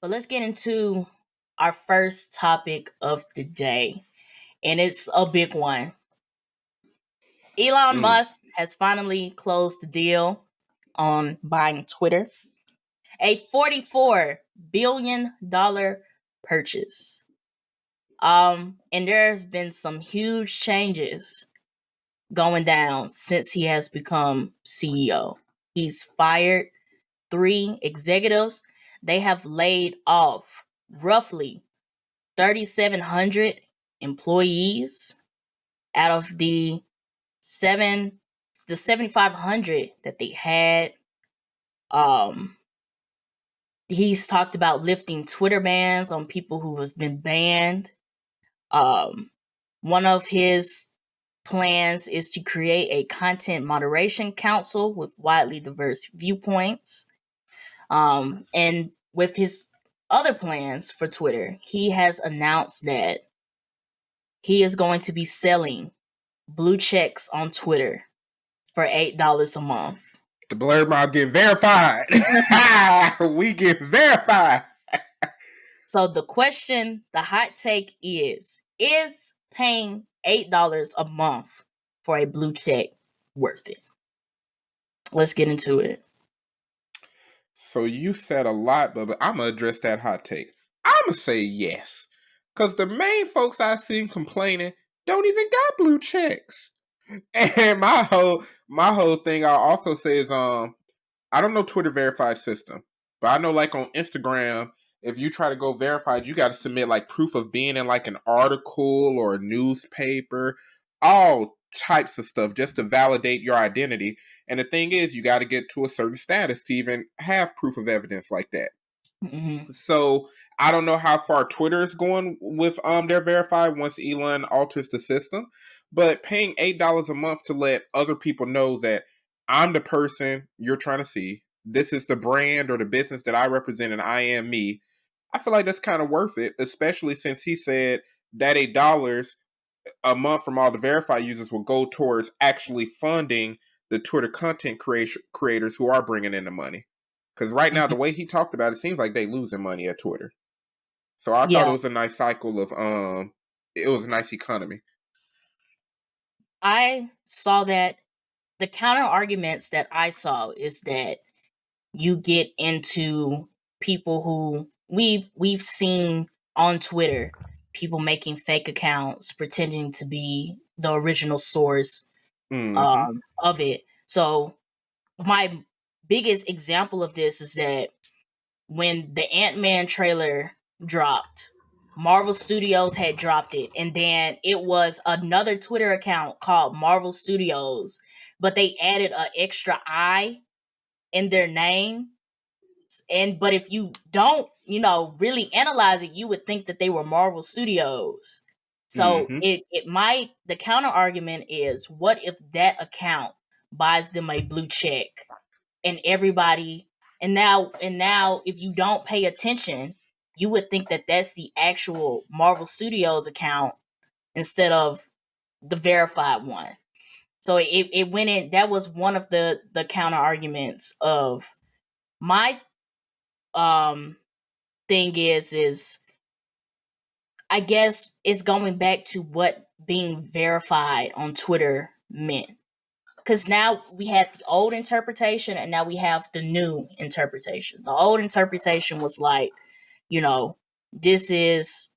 But let's get into our first topic of the day, and it's a big one. Elon Mm. Musk has finally closed the deal on buying Twitter, a $44 billion purchase. And there's been some huge changes going down since he has become CEO. He's fired 3 executives. They have laid off roughly 3,700 employees out of the 7,500 that they had. He's talked about lifting Twitter bans on people who have been banned. Um, One of his plans is to create a content moderation council with widely diverse viewpoints. And with his other plans for Twitter, he has announced that he is going to be selling blue checks on Twitter for $8 a month. The Blerd mob get verified. We get verified. So the question, the hot take is paying $8 a month for a blue check worth it? Let's get into it. So you said a lot, but I'm going to address that hot take. I'm going to say yes. Because the main folks I seen complaining don't even got blue checks. And my whole thing I'll also say is I don't know Twitter verified system, but I know like on Instagram, if you try to go verified, you got to submit like proof of being in like an article or a newspaper, all types of stuff just to validate your identity. And the thing is, you got to get to a certain status to even have proof of evidence like that. Mm-hmm. So I don't know how far Twitter is going with their verified once Elon alters the system, but paying $8 a month to let other people know that I'm the person you're trying to see. This is the brand or the business that I represent, and I am me. I feel like that's kind of worth it, especially since he said that $8 a month from all the verified users will go towards actually funding the Twitter content creators who are bringing in the money. Because right now, the way he talked about it, seems like they losing money at Twitter. So I thought it Yeah, was a nice cycle of it was a nice economy. I saw that. The counter arguments that I saw is that you get into people who we've seen on Twitter, people making fake accounts pretending to be the original source Mm-hmm. of it. So my biggest example of this is that when the Ant-Man trailer dropped, Marvel Studios had dropped it, and then it was another Twitter account called Marvel Studios, but they added an extra I in their name. And but if you don't, really analyze it, you would think that they were Marvel Studios. So Mm-hmm. it might, the counter argument is, what if that account buys them a blue check and everybody, and now if you don't pay attention, you would think that that's the actual Marvel Studios account instead of the verified one. So it went in. That was one of the counter arguments of my um thing is I guess it's going back to what being verified on Twitter meant. Because now we had the old interpretation and now we have the new interpretation. The old interpretation was like, you know, this is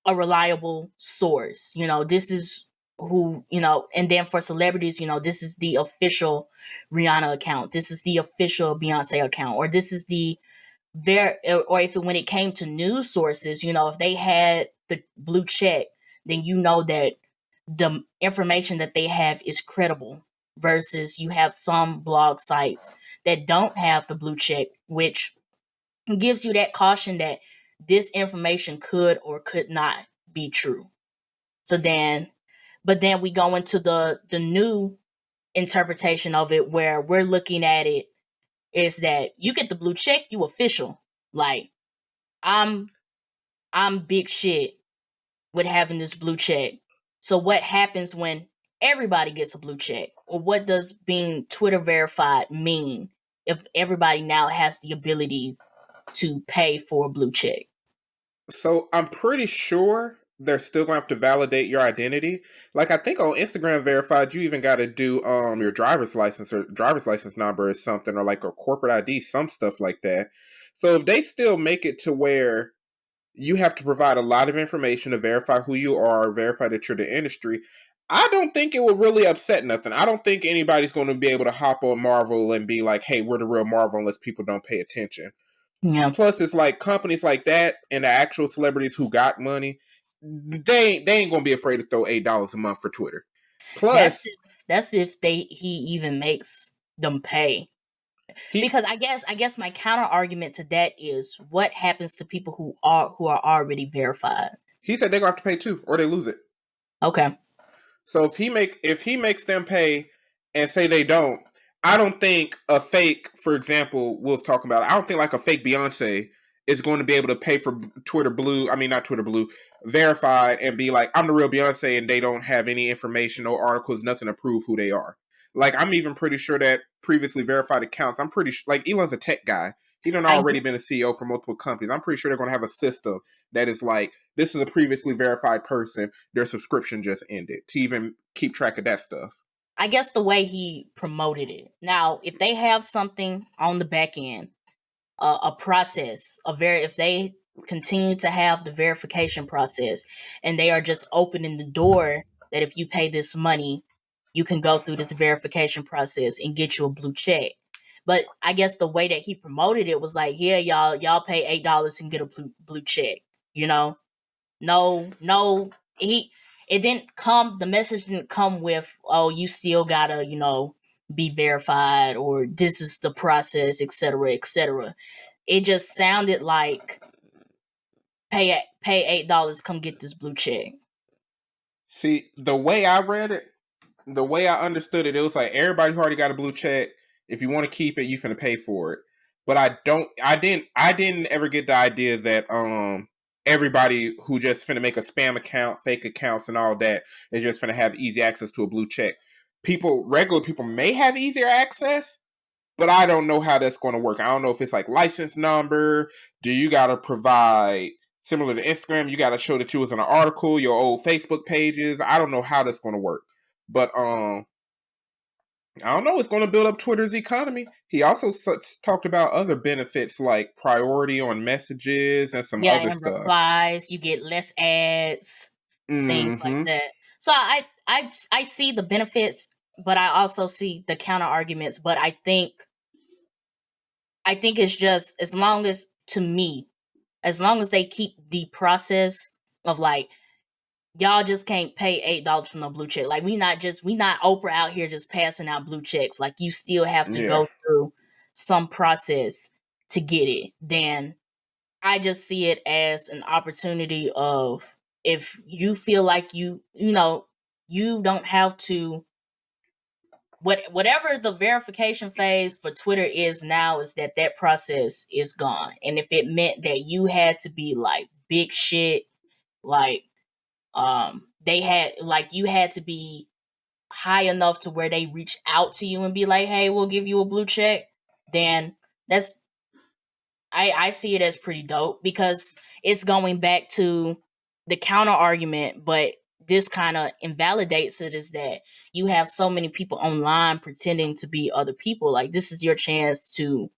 a reliable source. This is who, and then for celebrities, this is the official Rihanna account. This is the official Beyonce account. Or this is the or if when it came to news sources, if they had the blue check, then you know that the information that they have is credible, versus you have some blog sites that don't have the blue check, which gives you that caution that this information could or could not be true. So then, but then we go into the new interpretation of it, where we're looking at it is that you get the blue check, you official. Like, I'm big shit with having this blue check. So what happens when everybody gets a blue check? Or what does being Twitter verified mean if everybody now has the ability to pay for a blue check. So I'm pretty sure they're still gonna have to validate your identity. Like I think on Instagram verified, you even got to do your driver's license or driver's license number or something, or like a corporate ID, some stuff like that. So if they still make it to where you have to provide a lot of information to verify who you are, verify that you're the industry, I don't think it would really upset nothing. I don't think anybody's going to be able to hop on Marvel and be like, "Hey, we're the real Marvel," unless people don't pay attention. Yeah, Plus, it's like companies like that and the actual celebrities who got money, they ain't gonna be afraid to throw $8 a month for Twitter. that's Plus, if he even makes them pay. he Because I guess my counter argument to that is what happens to people who are already verified. he said they're gonna have to pay too, or they lose it. Okay. So if he makes them pay and say they don't, I don't think a fake, for example, we was talking about. I don't think like a fake Beyonce is going to be able to pay for Twitter Blue. I mean, not Twitter Blue, verified and be like, I'm the real Beyonce, and they don't have any information, no articles, nothing to prove who they are. Like I'm even pretty sure that previously verified accounts. I'm pretty sure, like Elon's a tech guy. He done I already been a CEO for multiple companies. I'm pretty sure they're going to have a system that is like, this is a previously verified person. Their subscription just ended to even keep track of that stuff. I guess the way he promoted it. Now, if they have something on the back end, a process, if they continue to have the verification process, and they are just opening the door that if you pay this money, you can go through this verification process and get you a blue check. But I guess the way that he promoted it was like, yeah, y'all pay $8 and get a blue check. You know, no, he it didn't come. The message didn't come with, oh, you still gotta, be verified, or this is the process, etc., etc. It just sounded like pay $8, come get this blue check. See, the way I read it, the way I understood it, it was like everybody who already got a blue check, if you want to keep it, you finna pay for it. But I didn't ever get the idea that everybody who just finna make a spam account, fake accounts, and all that is just finna have easy access to a blue check. Regular people may have easier access, but I don't know how that's going to work. I don't know if it's like license number. Do you got to provide, similar to Instagram, you got to show that you was in an article, your old Facebook pages. I don't know how that's going to work. But I don't know. It's going to build up Twitter's economy. He also talked about other benefits like priority on messages and some Yeah, other and stuff. replies, you get less ads, things like Mm-hmm. that. So I see the benefits, but I also see the counter arguments. But I think it's just, as long as, to me, as long as they keep the process of like, y'all just can't pay $8 for no blue check. Like we not Oprah out here just passing out blue checks. Like you still have to Yeah, go through some process to get it. Then I just see it as an opportunity of, if you feel like you don't have to, whatever the verification phase for Twitter is now, is that process is gone. And if it meant that you had to be like big shit, like they had, like, you had to be high enough to where they reach out to you and be like, hey, we'll give you a blue check, then that's I see it as pretty dope, because it's going back to the counter argument, but this kind of invalidates it, is that you have so many people online pretending to be other people. Like, this is your chance to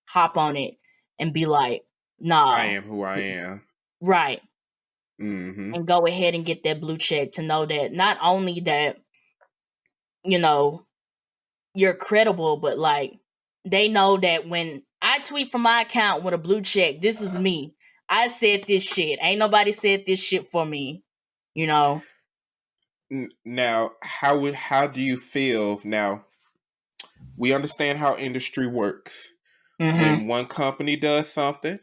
hop on it and be like, I nah, am who I am. right, Mm-hmm. and go ahead and get that blue check, to know that not only that, you know, you're credible, but like, they know that when I tweet from my account with a blue check, this is me. I said this shit. Ain't nobody said this shit for me. You know? Now, how do you feel now? We understand how industry works. Mm-hmm. When one company does something,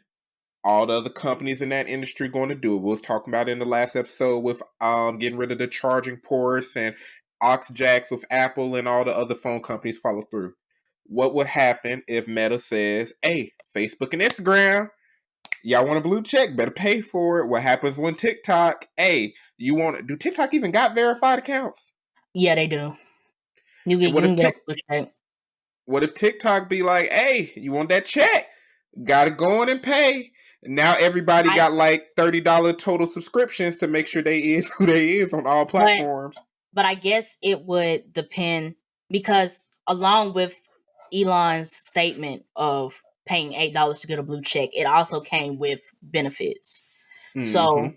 all the other companies in that industry going to do it. We was talking about in the last episode with getting rid of the charging ports and aux jacks with Apple, and all the other phone companies follow through. What would happen if Meta says, "Hey, Facebook and Instagram, y'all want a blue check? Better pay for it." What happens when TikTok? Hey, do TikTok even got verified accounts? Yeah, they do. And You can get a blue check. what if TikTok be like, "Hey, you want that check? Gotta go on and pay. Now everybody I got like $30 total subscriptions to make sure they is who they is on all but platforms. but I guess it would depend because along with Elon's statement of paying $8 to get a blue check, it also came with benefits. Mm-hmm. So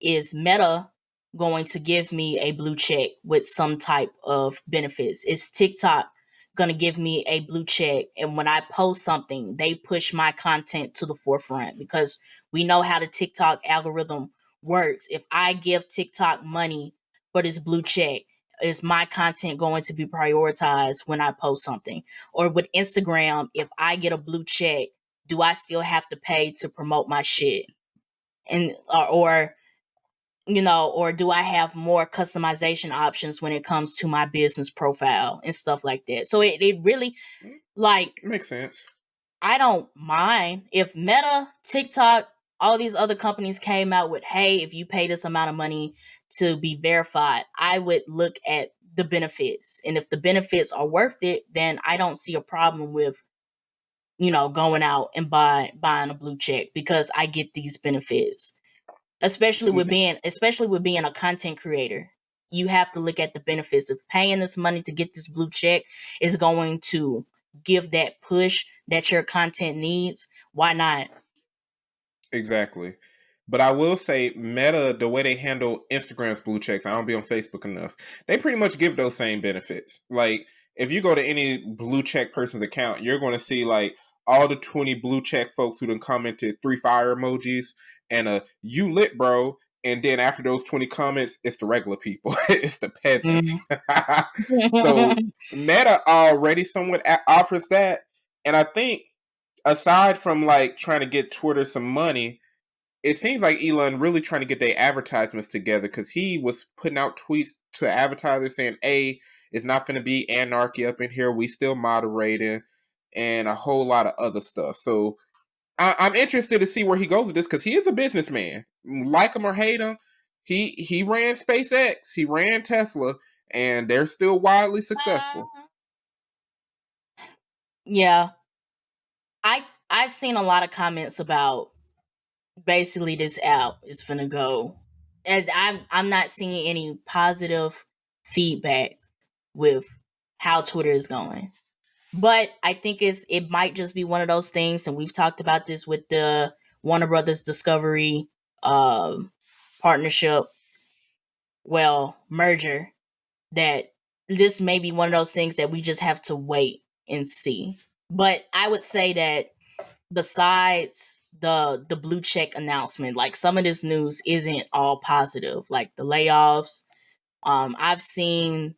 is Meta going to give me a blue check with some type of benefits? Is TikTok going to give me a blue check? And when I post something, they push my content to the forefront because we know how the TikTok algorithm works. If I give TikTok money for this blue check, is my content going to be prioritized when I post something? Or with Instagram, if I get a blue check, do I still have to pay to promote my shit? And or or do I have more customization options when it comes to my business profile and stuff like that? So it really, like, Makes sense. I don't mind if Meta, TikTok, all these other companies came out with, hey, if you pay this amount of money to be verified, I would look at the benefits. And if the benefits are worth it, then I don't see a problem with, going out and buying a blue check because I get these benefits. Especially with being a content creator, you have to look at the benefits of paying this money to get this blue check is going to give that push that your content needs. Why not? Exactly. But I will say, Meta, the way they handle Instagram's blue checks, I don't be on Facebook enough. They pretty much give those same benefits. Like, if you go to any blue check person's account, you're going to see like all the 20 blue check folks who done commented 3 fire emojis and a you lit, bro. And then after those 20 comments, it's the regular people, it's the peasants. Mm. So Meta already somewhat offers that. And I think aside from like trying to get Twitter some money, it seems like Elon really trying to get their advertisements together because he was putting out tweets to advertisers saying, "Hey, it's not going to be anarchy up in here. We still moderating," and a whole lot of other stuff. So I'm interested to see where he goes with this because he is a businessman. Like him or hate him, he ran SpaceX, he ran Tesla, and they're still wildly successful. Yeah, I've seen a lot of comments about basically this app is gonna go, and I'm not seeing any positive feedback with how Twitter is going. But I think it might just be one of those things, and we've talked about this with the Warner Brothers Discovery partnership, merger, that this may be one of those things that we just have to wait and see. But I would say that besides the blue check announcement, like some of this news isn't all positive, like the layoffs. I've seen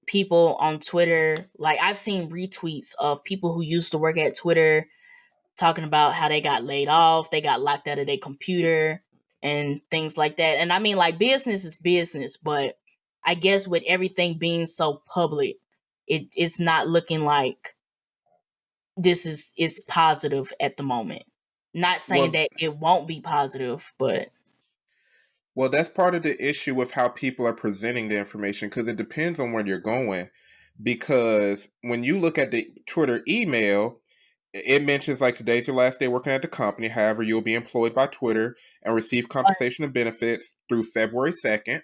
people on Twitter, like I've seen retweets of people who used to work at Twitter talking about how they got laid off, they got locked out of their computer and things like that. And I mean, like, business is business, but I guess with everything being so public, it's not looking like it's positive at the moment. Not saying Well, that it won't be positive, but Well, that's part of the issue with how people are presenting the information because it depends on where you're going. Because when you look at the Twitter email, it mentions like today's your last day working at the company. However, you'll be employed by Twitter and receive compensation and benefits through February 2nd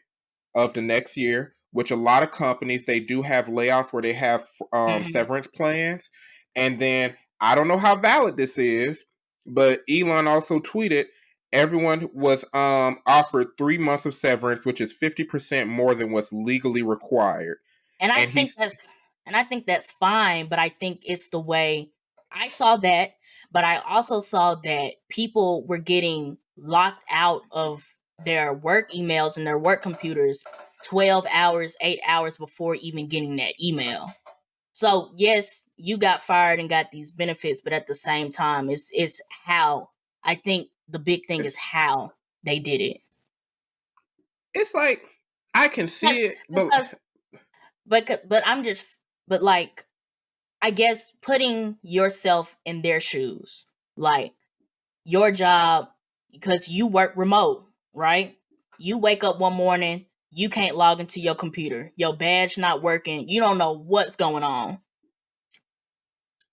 of the next year, which a lot of companies, they do have layoffs where they have mhm. severance plans. And then I don't know how valid this is, but Elon also tweeted everyone was offered 3 months of severance, which is 50% more than what's legally required. And I And think he's that's fine, but I think it's the way I saw that, but I also saw that people were getting locked out of their work emails and their work computers 12 hours, 8 hours before even getting that email. So, yes, you got fired and got these benefits, but at the same time, it's how. I think the big thing is it's, how they did it. it's like I can Because, see it, but because but I'm just but like, I guess putting yourself in their shoes, like your job, because you work remote, right? You wake up one morning, you can't log into your computer, your badge not working, you don't know what's going on.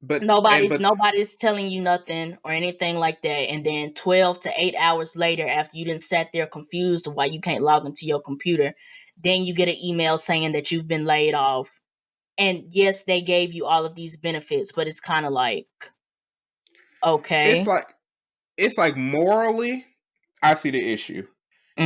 but and but Nobody's telling you nothing or anything like that. And then 12 to 8 hours later, after you didn't sat there confused of why you can't log into your computer, then you get an email saying that you've been laid off. And yes, they gave you all of these benefits, but it's kind of like, it's okay. like it's like morally, I see the issue.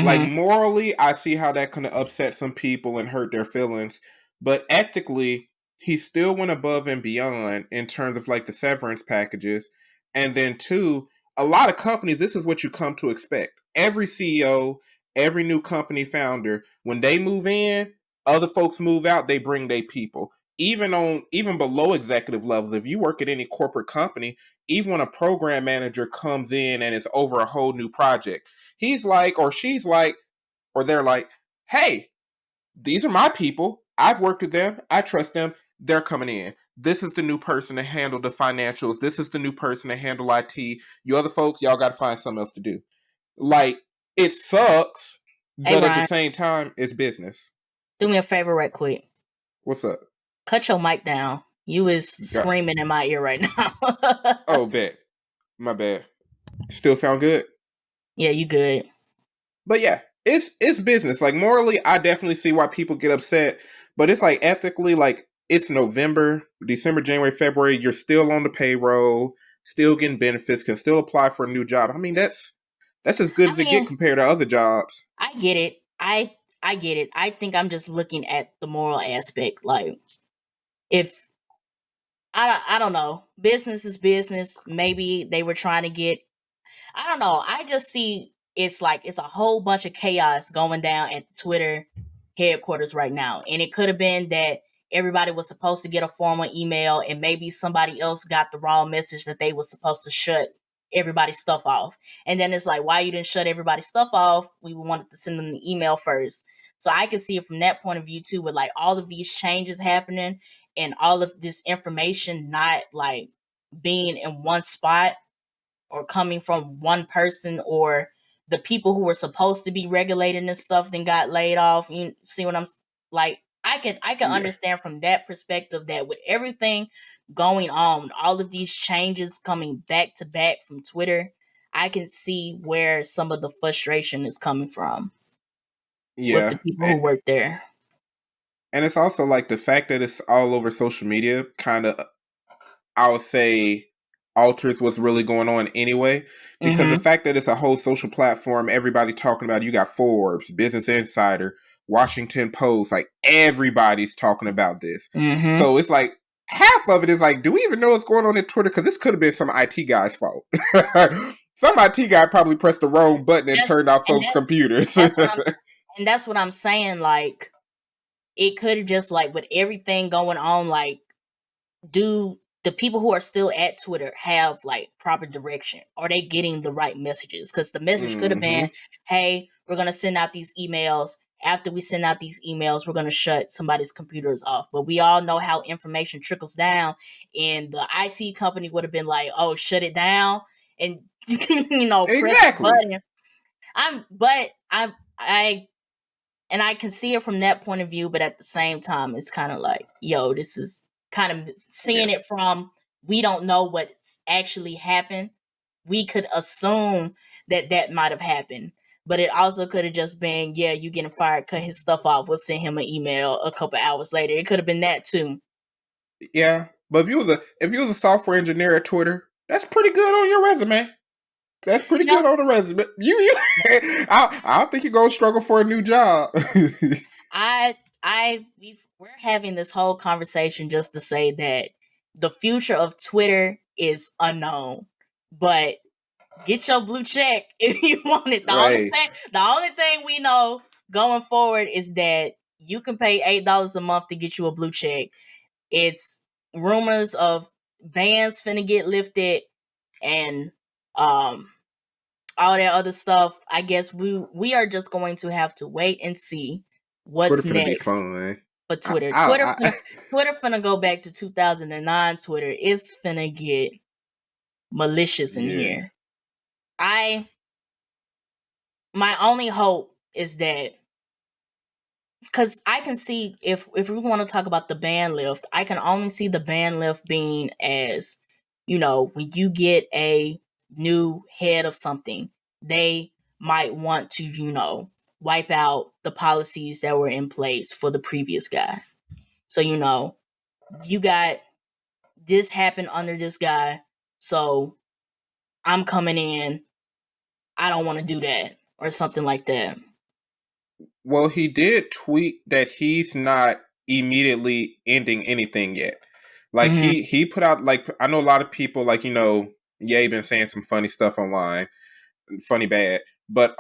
Like Mm-hmm. morally, I see how that can upset some people and hurt their feelings. But ethically, he still went above and beyond in terms of like the severance packages. And then two, a lot of companies, this is what you come to expect. Every CEO, every new company founder, when they move in, other folks move out, they bring their people. Even below executive levels, if you work at any corporate company, even when a program manager comes in and is over a whole new project, he's like, or she's like, or they're like, hey, these are my people. I've worked with them. I trust them. They're coming in. This is the new person to handle the financials. This is the new person to handle IT. You other folks, y'all got to find something else to do. Like, it sucks, Hey but at the Ryan, same time, it's business. do me a favor right quick. What's up? Cut your mic down. You is Got, screaming in my ear right now. oh, bet. My bad. Still sound good? Yeah, you good. But yeah, it's business. Like morally, I definitely see why people get upset, but it's like ethically, like it's November, December, January, February. You're still on the payroll, still getting benefits, can still apply for a new job. I mean, that's as good I as it get mean, compared to other jobs. I get it. I get it. I think I'm just looking at the moral aspect. Like, if I don't know, business is business. Maybe they were trying to get. I don't know. I just see it's like it's a whole bunch of chaos going down at Twitter headquarters right now, and it could have been that everybody was supposed to get a formal email, and maybe somebody else got the wrong message that they was supposed to shut everybody's stuff off. And then it's like, why you didn't shut everybody's stuff off? We wanted to send them the email first. So I can see it from that point of view too, with like all of these changes happening and all of this information not like being in one spot or coming from one person, or the people who were supposed to be regulating this stuff then got laid off. You see what like? I can Yeah, understand from that perspective that with everything going on, all of these changes coming back to back from Twitter, I can see where some of the frustration is coming from with the yeah, people who work there. and it's also like the fact that it's all over social media kind of, I would say, alters what's really going on anyway. Because the Mm-hmm. fact that it's a whole social platform, everybody talking about it, you got Forbes, Business Insider, Washington Post, like everybody's talking about this. Mm-hmm. So it's like half of it is like, do we even know what's going on in Twitter? Because this could have been some IT guy's fault. Some IT guy probably pressed the wrong button and That's turned off and folks' computers. that's what I'm and that's what I'm saying. Like, it could have just like with everything going on, like, do the people who are still at Twitter have like proper direction? Are they getting the right messages? Because the message could have been, Mm-hmm. hey, we're going to send out these emails. After we send out these emails, we're going to shut somebody's computers off. But we all know how information trickles down. And the IT company would have been like, oh, shut it down. And, press the Exactly. button. I and I can see it from that point of view, but at the same time, it's kind of like, yo, this is kind of Yeah. seeing it from, we don't know what's actually happened. We could assume that that might have happened, but it also could have just been, yeah, you getting fired, cut his stuff off. We'll send him an email a couple hours later. It could have been that too. Yeah. But if you was a software engineer at Twitter, that's pretty good on your resume. That's pretty Yeah, good on the resume. I don't think you're gonna struggle for a new job. we're having this whole conversation just to say that the future of Twitter is unknown, but get your blue check if you want it. Right. The only thing we know going forward is that you can pay $8 a month to get you a blue check. It's rumors of bans finna get lifted and um all that other stuff. I guess we are just going to have to wait and see Twitter what's finna be next fun. for Twitter. I Twitter finna go back to 2009 Twitter. It's finna get malicious in yeah. here. I My only hope is that because I can see if we want to talk about the ban lift, I can only see the ban lift being as, when you get a new head of something, they might want to, wipe out the policies that were in place for the previous guy. So, you got this happened under this guy, so I'm coming in. I don't want to do that or something like that. Well, he did tweet that he's not immediately ending anything yet. Like Mm-hmm. he put out, like, I know a lot of people, like, Ye been saying some funny stuff online, funny bad, but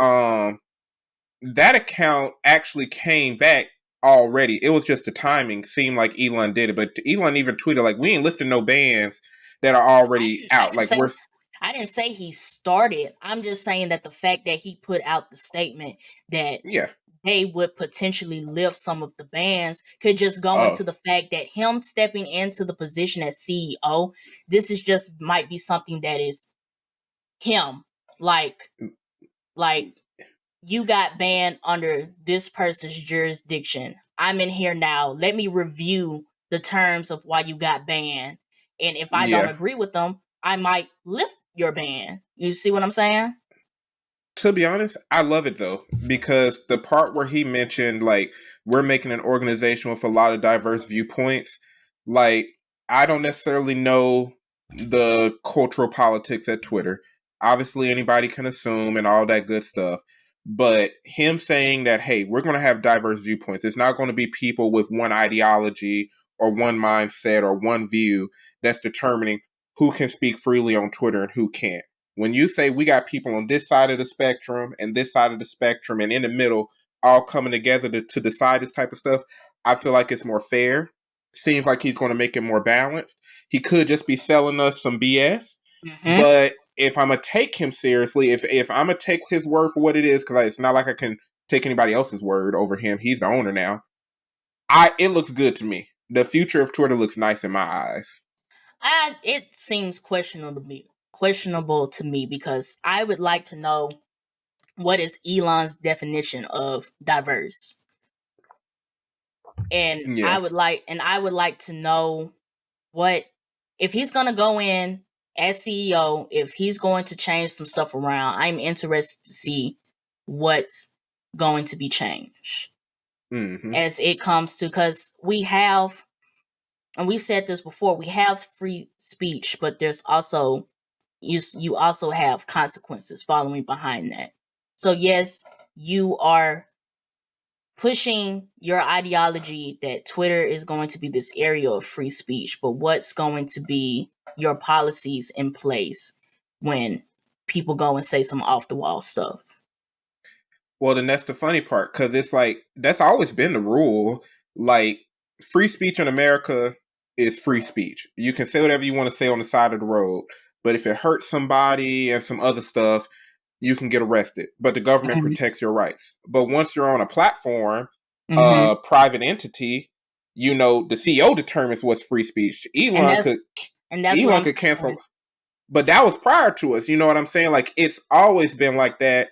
that account actually came back already. It was just the timing seemed like Elon did it, but Elon even tweeted like, we ain't lifting no bans that are already I out. didn't Like, say I didn't say he started. I'm just saying that the fact that he put out the statement that yeah. they would potentially lift some of the bans could just go Oh, into the fact that him stepping into the position as CEO, this is just might be something that is him. Like you got banned under this person's jurisdiction. I'm in here now. Let me review the terms of why you got banned. And if I don't yeah. agree with them, I might lift your ban. You see what I'm saying? To be honest, I love it though, because the part where he mentioned like we're making an organization with a lot of diverse viewpoints, like I don't necessarily know the cultural politics at Twitter. Obviously anybody can assume and all that good stuff. But him saying that, hey, we're going to have diverse viewpoints. It's not going to be people with one ideology or one mindset or one view that's determining who can speak freely on Twitter and who can't. When you say we got people on this side of the spectrum and this side of the spectrum and in the middle all coming together to decide this type of stuff, I feel like it's more fair. Seems like he's going to make it more balanced. He could just be selling us some BS, Mm-hmm. but if I'm gonna take him seriously, if I'm gonna take his word for what it is, because it's not like I can take anybody else's word over him. He's the owner now. It looks good to me. The future of Twitter looks nice in my eyes. It seems questionable to me because I would like to know what is Elon's definition of diverse. And Yeah. I would like to know what if he's going to go in as CEO, if he's going to change some stuff around. I'm interested to see what's going to be changed Mm-hmm. as it comes to, because we have, and we've said this before, we have free speech, but there's also you also have consequences following behind that. So yes, you are pushing your ideology that Twitter is going to be this area of free speech, but what's going to be your policies in place when people go and say some off the wall stuff? Well, then that's the funny part, because it's like that's always been the rule. Like, free speech in America is free speech. You can say whatever you want to say on the side of the road, but if it hurts somebody and some other stuff, you can get arrested. But the government Mm-hmm. protects your rights. But once you're on a platform, Mm-hmm. private entity, the CEO determines what's free speech. And Elon that's could and that's what Elon I'm could cancel, saying. but that was prior to us. You know what I'm saying? Like, it's always been like that.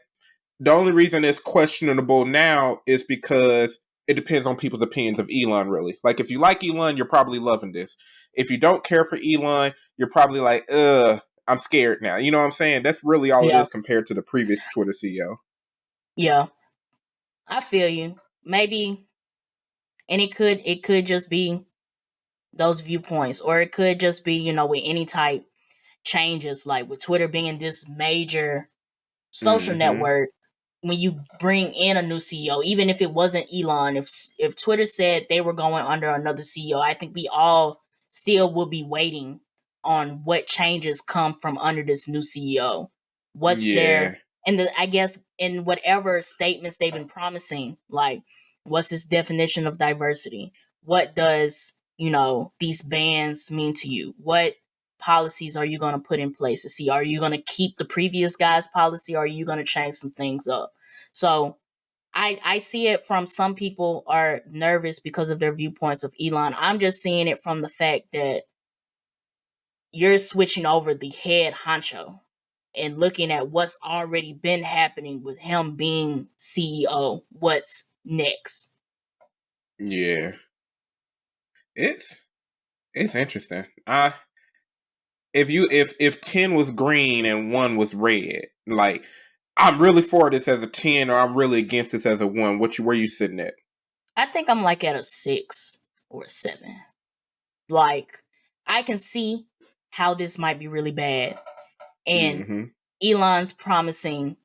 The only reason it's questionable now is because it depends on people's opinions of Elon, really. Like, if you like Elon, you're probably loving this. If you don't care for Elon, you're probably like, I'm scared now. You know what I'm saying? That's really all it Yeah, is compared to the previous Twitter CEO. yeah, I feel you. Maybe, and it could just be those viewpoints, or it could just be with any type changes, like with Twitter being this major social Mm-hmm. network. When you bring in a new CEO, even if it wasn't Elon, if Twitter said they were going under another CEO, I think we all still will be waiting on what changes come from under this new CEO. What's there, Yeah. and I guess in whatever statements they've been promising, like what's this definition of diversity? What does these bans mean to you? What policies are you going to put in place to see, are you going to keep the previous guy's policy, or are you going to change some things up? So I see it from some people are nervous because of their viewpoints of Elon. I'm just seeing it from the fact that you're switching over the head honcho and looking at what's already been happening with him being CEO. What's next? Yeah. It's interesting. If 10 was green and 1 was red, like I'm really for this as a 10 or I'm really against this as a 1. Where you sitting at? I think I'm like at a 6 or a 7. Like, I can see how this might be really bad. And Mm-hmm. Elon's promising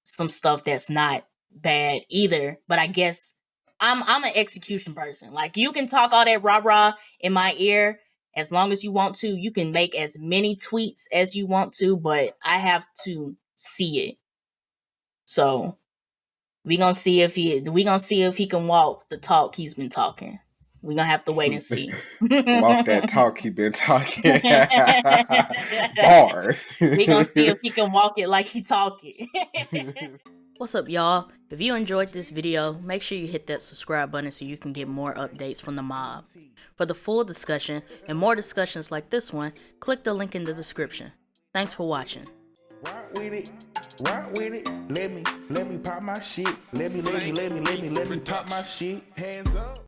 some stuff that's not bad either. But I guess I'm an execution person. Like, you can talk all that rah-rah in my ear as long as you want to. You can make as many tweets as you want to, but I have to see it. So we gonna see if he can walk the talk he's been talking. We're gonna have to wait and see. Walk that talk he been talking. Bars. We gonna see if he can walk it like he talk it. What's up, y'all? If you enjoyed this video, make sure you hit that subscribe button so you can get more updates from the mob. For the full discussion and more discussions like this one, click the link in the description. Thanks for watching. Rock with it, let me pop my shit. Let me pop my shit. Hands up.